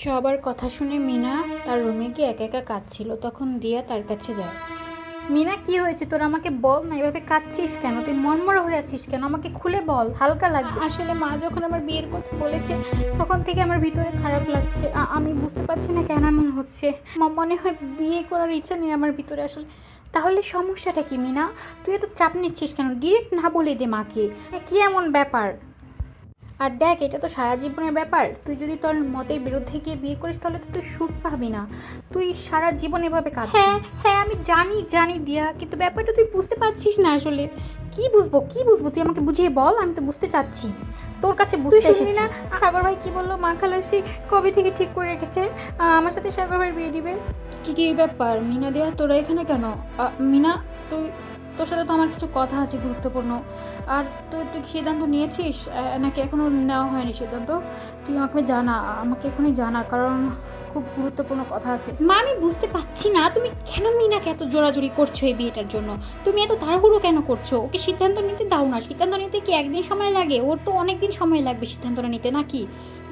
সবার কথা শুনে মিনা তার রুমে গিয়ে একা একা কাঁদছিল। তখন দিয়া তার কাছে যায়। মিনা, কি হয়েছে তোর? আমাকে বল না, এভাবে কাঁদছিস কেন? তুই মনমরা হয়ে আছিস কেন? আমাকে খুলে বল, হালকা লাগবে। আসলে মা যখন আমার বিয়ের কথা বলেছে তখন থেকে আমার ভিতরে খারাপ লাগছে। আমি বুঝতে পারছি না কেন এমন হচ্ছে। মনে হয় বিয়ে করার ইচ্ছা নেই আমার ভিতরে আসলে। তাহলে সমস্যাটা কি মিনা? তুই এত চাপ নিচ্ছিস কেন? ডিরেক্ট না বলে দে মাকে। কি এমন ব্যাপার? আর দেখ, এটা তো সারা জীবনের ব্যাপার। তুই যদি তোর মতের বিরুদ্ধে গিয়ে বিয়ে করিস তাহলে তো তুই সুখ পাবি না। তুই সারা জীবন এভাবে কাঁদবি। হ্যাঁ হ্যাঁ, আমি জানি দিয়া, কিন্তু ব্যাপারটা তুই বুঝতে পারছিস না আসলে। কি বুঝবো? তুই আমাকে বুঝিয়ে বল, আমি তো বুঝতে চাচ্ছি। তোর কাছে বুঝতে এসেছি না। সাগর ভাই কি বললো? মা খালার সেই কবে থেকে ঠিক করে রেখেছে আমার সাথে সাগর ভাইয়ের বিয়ে দিবে। কি ব্যাপার মিনা দিয়া, তোরা এখানে কেন? মিনা, তোর সাথে তো আমার কিছু কথা আছে গুরুত্বপূর্ণ। আর তুই কি সিদ্ধান্ত নিয়েছিস নাকি এখনও নেওয়া হয়নি সিদ্ধান্ত? তুই আমাকে এখনই জানা, কারণ খুব গুরুত্বপূর্ণ কথা আছে। মা, আমি বুঝতে পারছি না তুমি কেন মিনাকে এত জোরাজোরি করছো এই বিয়েটার জন্য। তুমি এত তাড়াহুড়ো কেন করছো? ওকে সিদ্ধান্ত নিতে দাও না। সিদ্ধান্ত নিতে কি একদিন সময় লাগে? ওর তো অনেক দিন সময় লাগবে সিদ্ধান্তটা নিতে, নাকি?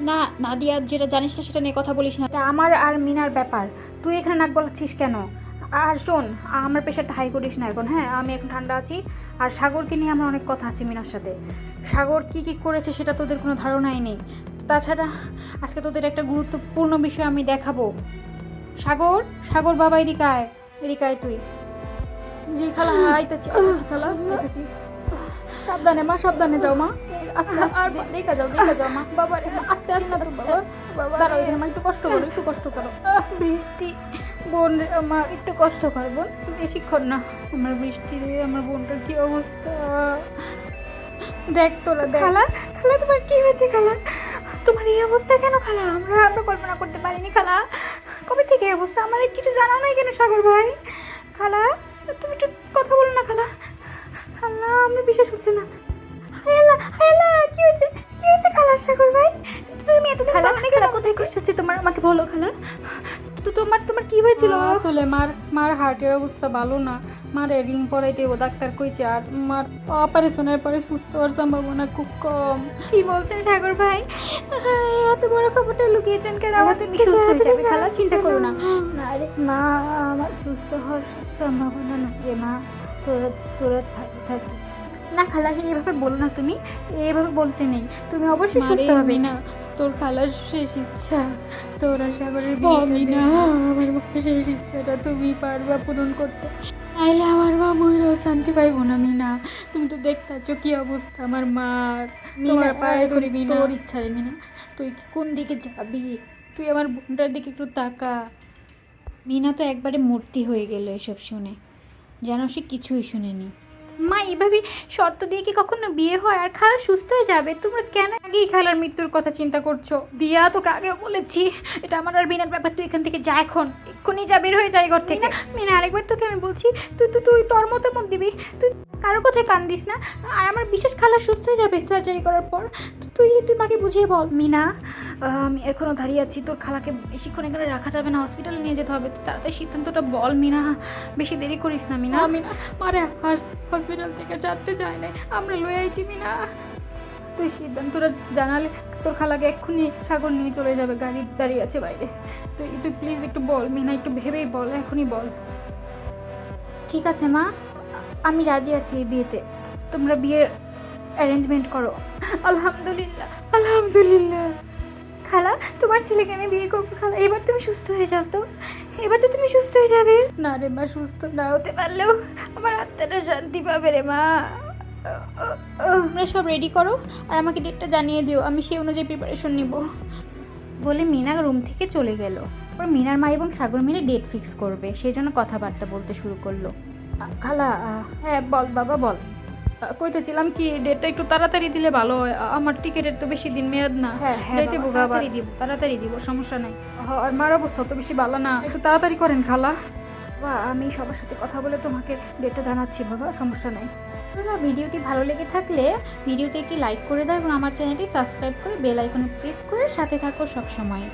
না নাদিয়া, যেটা জানিস না সেটা নিয়ে কথা বলিস না। এটা আমার আর মিনার ব্যাপার। তুই এখানে নাক গলাচ্ছিস কেন? আর শোন, আমার প্রেশারটা হাই করিস না এখন। হ্যাঁ, আমি এখন ঠান্ডা আছি। আর সাগরকে নিয়ে আমার অনেক কথা আছে মিনার সাথে। সাগর কি করেছে সেটা তোদের কোনো ধারণাই নেই। তাছাড়া আজকে তোদের একটা গুরুত্বপূর্ণ বিষয় আমি দেখাবো। সাগর বাবা, এদিকে আয় তুই। জি খালা, আইতেছি খালা, আইতেছি। সাবধানে যাও মা। আস্তে দেখা যাও মা। বাবা আস্তে বাবা, দাঁড়াও এখানে মা, একটু কষ্ট করো। বৃষ্টি বোন, আমার একটু কষ্ট কর বোন, বেশিক্ষণ না। আমার বৃষ্টি রে, আমার বোনটার কি অবস্থা দেখ তোরা। খালা তোমার কি হয়েছে খালা? তোমার এই অবস্থা কেন খালা? আমরা কল্পনা করতে পারিনি খালা। কবে থেকে এই অবস্থা? আমাদের কিছু জানাও নাই কেন সাগর ভাই? খালা তুমি একটু কথা বলো না খালা। খালা, আমি বিশ্বাস হচ্ছে না। হায়লা, কি হয়েছে খালা? সাগর ভাই, তুমি এত খালা কোথায় কষ্ট হচ্ছে তোমার? আমাকে বলো খালা। তোমার কি হয়েছিল? আসলে মার হার্টের অবস্থা ভালো না। মারে রিং পরাইতে ও ডাক্তার কইছে। আর মার অপারেশনের পরে সুস্থ হওয়ার সম্ভাবনা খুব কম। কি বলছেন সাগর ভাই? এত বড় খবরটা লুকিয়েছেন কেন? তুমি সুস্থ হয়ে যাবে খালা, চিন্তা করো না। না রে মা, আমার সুস্থ হওয়ার সম্ভাবনা না রে মা। তোরা ভালো থাকিস না খালা। এইভাবে বলো না, তুমি এইভাবে বলতে নেই। তুমি অবশ্যই সুস্থ হবে না। তোর খালার শেষ ইচ্ছা তোরা সাগরের বিয়ে না। আমার মায়ের শেষ ইচ্ছাটা তুমি পারবা পূরণ করতে, নাইলে আমার মা মহিলাও শান্তি পাইব না। মিনা, তুমি তো দেখতেছ কি অবস্থা আমার মার। তোমার পায়ে ধরি মিনা। তোর ইচ্ছা রে মিনা, তুই কোন দিকে যাবি? তুই আমার বোনটার দিকে একটু তাকা। মিনা তো একবারে মূর্তি হয়ে গেল এসব শুনে, যেন সে কিছুই শুনেনি। মা, এইভাবে শর্ত দিয়ে কি কখনো বিয়ে হয়? আর খালা সুস্থ হয়ে যাবে। তোমরা কেন আগেই খালার মৃত্যুর কথা চিন্তা করছো? দিয়া, তোকে আগেও বলেছি এটা আমার আর বিনার ব্যাপার। তুই এখান থেকে যা, এক্ষুনি যা, বের হয়ে যায় ঘর থেকে। মিনা, আরেকবার তোকে আমি বলছি, তুই তোর মতামত দিবি। তুই কারোর কথায় কান দিস না। আর আমার বিশেষ খালা সুস্থ হয়ে যাবে সার্জারি করার পর। তুই মাকে বুঝিয়ে বল। মিনা, আমি এখনও দাঁড়িয়ে আছি। তোর খালাকে বেশিক্ষণ এখানে রাখা যাবে না, হসপিটালে নিয়ে যেতে হবে। তুই তাড়াতাড়ি সিদ্ধান্তটা বল মিনা, বেশি দেরি করিস না মিনা। মারে হসপিটাল থেকে যাতে যায় না, আমরা লয়ে আইছি মিনা। তুই সিদ্ধান্তটা জানালে তোর খালাকে এক্ষুনি সাগর নিয়ে চলে যাবে। গাড়ি দাঁড়িয়ে আছে বাইরে। তুই প্লিজ একটু বল মিনা, একটু ভেবেই বল, এখনই বল। ঠিক আছে মা, আমি রাজি আছি এই বিয়েতে। তোমরা বিয়ের অ্যারেঞ্জমেন্ট করো। আলহামদুলিল্লাহ। খালা, তোমার ছেলেকে আমি বিয়ে করবো খালা। এবার তুমি সুস্থ হয়ে যাও তো। এবার তো তুমি সুস্থ হয়ে যাবে। না রে মা, সুস্থ না হতে পারলেও আমার আত্মাটা শান্তি পাবে রে মা। তোমরা সব রেডি করো আর আমাকে ডেটটা জানিয়ে দিও, আমি সেই অনুযায়ী প্রিপারেশন নিব। বলে মিনা রুম থেকে চলে গেল। ওর মিনার মা এবং সাগর মিলে ডেট ফিক্স করবে, সেই জন্য কথাবার্তা বলতে শুরু করলো। খালা, হ্যাঁ বল বাবা বল। কইতেছিলাম কি, ডেটটা একটু তাড়াতাড়ি দিলে ভালো হয়। আমার টিকিটের তো বেশি দিন মেয়াদ না। হ্যাঁ তাড়াতাড়ি দিব, সমস্যা নাই। আর মার অবস্থা তো বেশি ভালো না, একটু তাড়াতাড়ি করেন খালা। বাবা, আমি সবার সাথে কথা বলে তোমাকে ডেটটা জানাচ্ছি বাবা, সমস্যা নাই। ভিডিওটি ভালো লেগে থাকলে ভিডিওতে একটি লাইক করে দাও এবং আমার চ্যানেলটি সাবস্ক্রাইব করে বেল আইকনে প্রেস করে সাথে থাকো সব সময়।